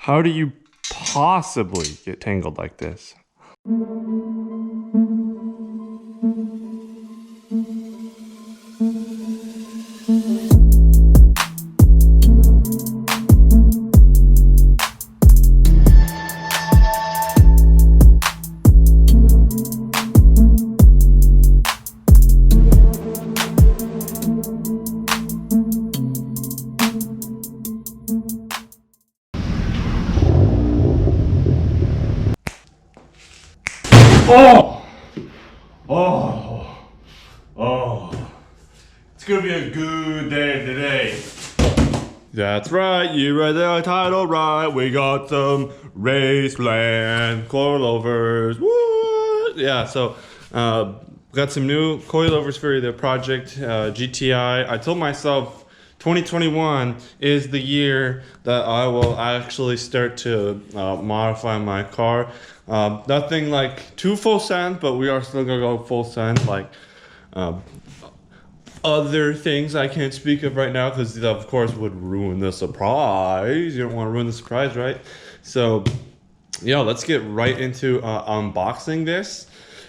How do you possibly get tangled like this? Oh! Oh! Oh! It's gonna be a good day today. That's right, you read the title right. We got some Raceland coilovers. What? Yeah, so got some new coilovers for the project GTI. I told myself 2021 is the year that I will actually start to modify my car. Nothing like too full send, but we are still gonna go full send. Like other things I can't speak of right now because of course would ruin the surprise. You don't want to ruin the surprise, right? So yeah, let's get right into unboxing this,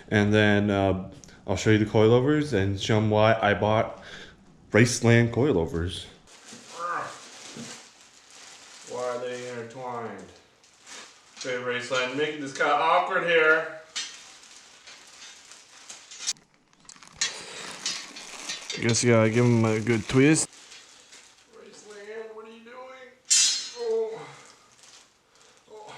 and then I'll show you the coilovers and show them why I bought Raceland coilovers. Why are they intertwined? Okay, Raceland, making this kind of awkward here. I guess you gotta give them a good twist. Raceland, what are you doing? Oh. Oh.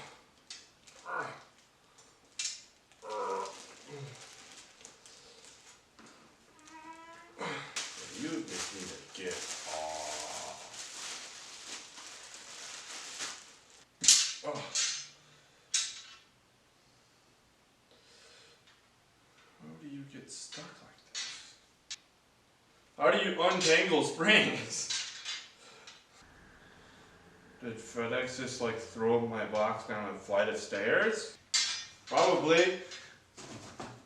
You just need to get off. Oh. How do you get stuck like this? How do you untangle springs? Did FedEx just like throw my box down a flight of stairs? Probably.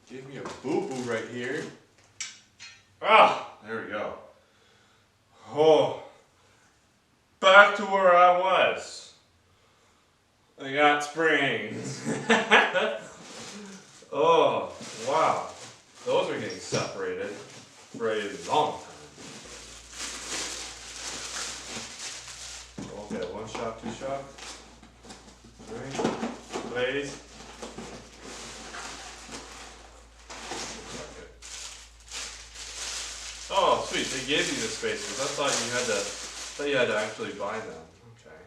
Give me a boo-boo right here. Ah, there we go. Oh, back to where I was. I got springs. Oh, wow. Those are getting separated for a long time. Okay, one shot, two shot. Alright, blaze. Oh, sweet, they gave you the spacers. I thought you had to actually buy them. Okay.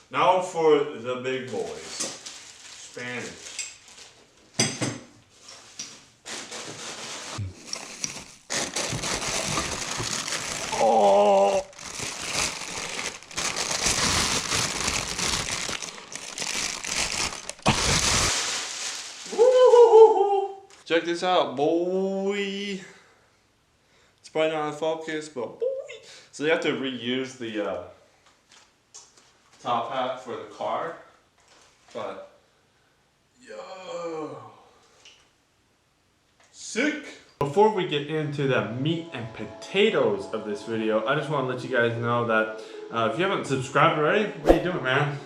Now for the big boys. Spanish. Oh! Woo! Check this out, boy. It's probably not in focus, but boy. So they have to reuse the top hat for the car, but yo, sick. Before we get into the meat and potatoes of this video, I just want to let you guys know that if you haven't subscribed already, what are you doing, man?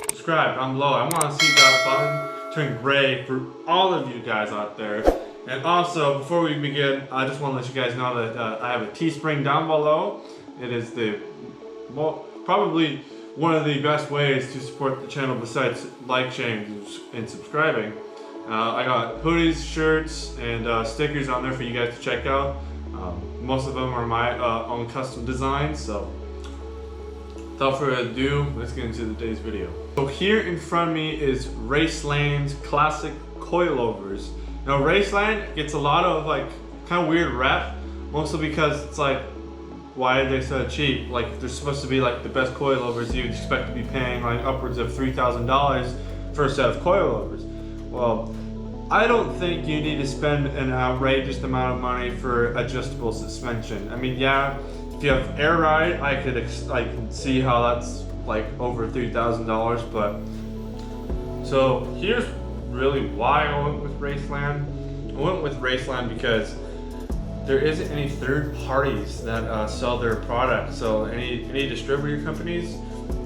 Subscribe down below. I want to see that button turn gray for all of you guys out there. And also, before we begin, I just want to let you guys know that I have a Teespring down below. It is probably one of the best ways to support the channel besides like, sharing, and subscribing. I got hoodies, shirts, and stickers on there for you guys to check out. Most of them are my own custom designs, so without further ado, let's get into today's video. So here in front of me is Raceland's classic coilovers. Now Raceland gets a lot of like kind of weird rap, mostly because it's like, why are they so cheap? Like they're supposed to be like the best coilovers. You'd expect to be paying like upwards of $3,000 for a set of coilovers. Well, I don't think you need to spend an outrageous amount of money for adjustable suspension. I mean, yeah, if you have air ride, I can see how that's like over $3,000. But so here's really why I went with Raceland. I went with Raceland because there isn't any third parties that sell their products. So any distributor companies,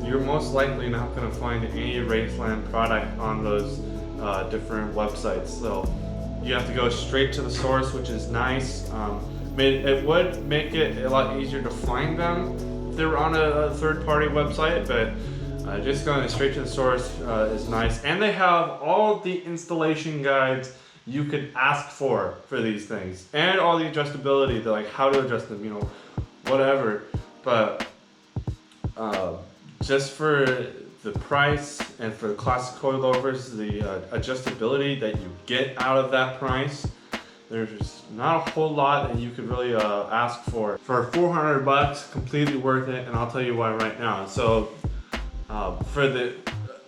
you're most likely not going to find any Raceland product on those different websites. So you have to go straight to the source, which is nice. It would make it a lot easier to find them if they were on a third-party website, but just going straight to the source is nice. And they have all the installation guides you could ask for these things, and all the adjustability, like how to adjust them, you know, whatever. But just for the price and for the classic coilovers, the adjustability that you get out of that price, there's not a whole lot that you could really ask for. For 400 bucks, completely worth it, and I'll tell you why right now. So for the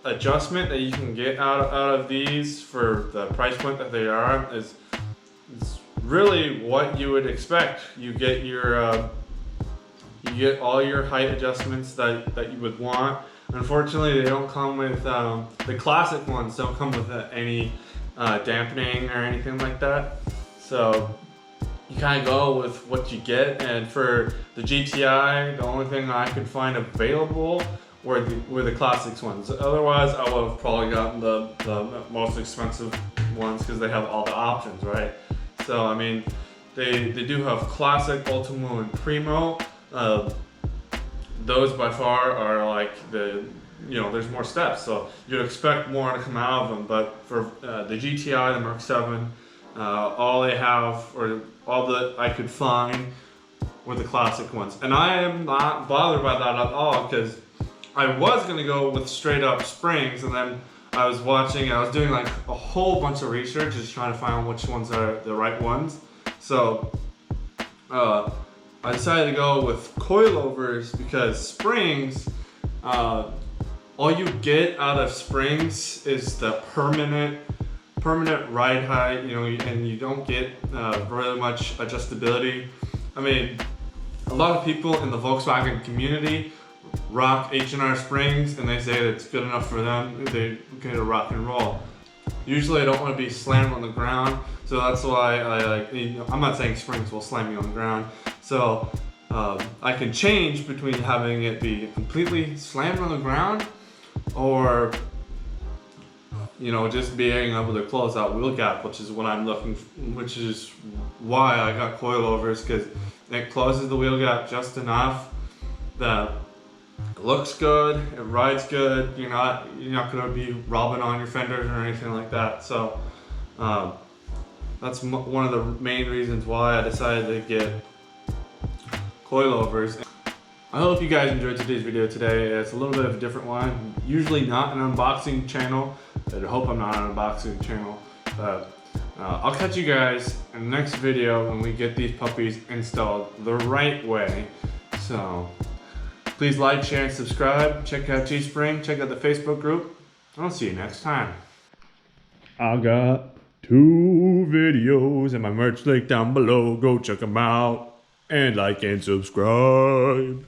adjustment that you can get out of these for the price point that they are is really what you would expect. You get your you get all your height adjustments that you would want. Unfortunately, they don't come with the classic ones don't come with any dampening or anything like that. So you kind of go with what you get. And for the GTI, the only thing I could find available were the classics ones. Otherwise, I would have probably gotten the most expensive ones because they have all the options, right? So I mean, they do have classic, Ultimo, and Primo. Those by far are like there's more steps, so you'd expect more to come out of them. But for the GTI, the Mark 7, all they have, or all that I could find, were the classic ones. And I am not bothered by that at all, because I was gonna go with straight up springs, and then I was doing like a whole bunch of research, just trying to find which ones are the right ones. So I decided to go with coilovers, because springs, all you get out of springs is the permanent ride height, you know, and you don't get really much adjustability. I mean, a lot of people in the Volkswagen community rock H&R springs, and they say that it's good enough for them. They get a rock and roll. Usually I don't want to be slammed on the ground, so that's why I like, you know, I'm not saying springs will slam me on the ground. So I can change between having it be completely slammed on the ground, or you know, just being able to close that wheel gap, which is what I'm looking for, which is why I got coilovers, because it closes the wheel gap just enough that it looks good, it rides good. You're not going to be rubbing on your fenders or anything like that. So that's one of the main reasons why I decided to get coilovers. I hope you guys enjoyed today's video today. It's a little bit of a different one. Usually not an unboxing channel. I hope I'm not an unboxing channel. But I'll catch you guys in the next video when we get these puppies installed the right way. So please like, share, and subscribe. Check out Teespring. Check out the Facebook group. I'll see you next time. I got 2 videos in my merch link down below. Go check them out. And like and subscribe.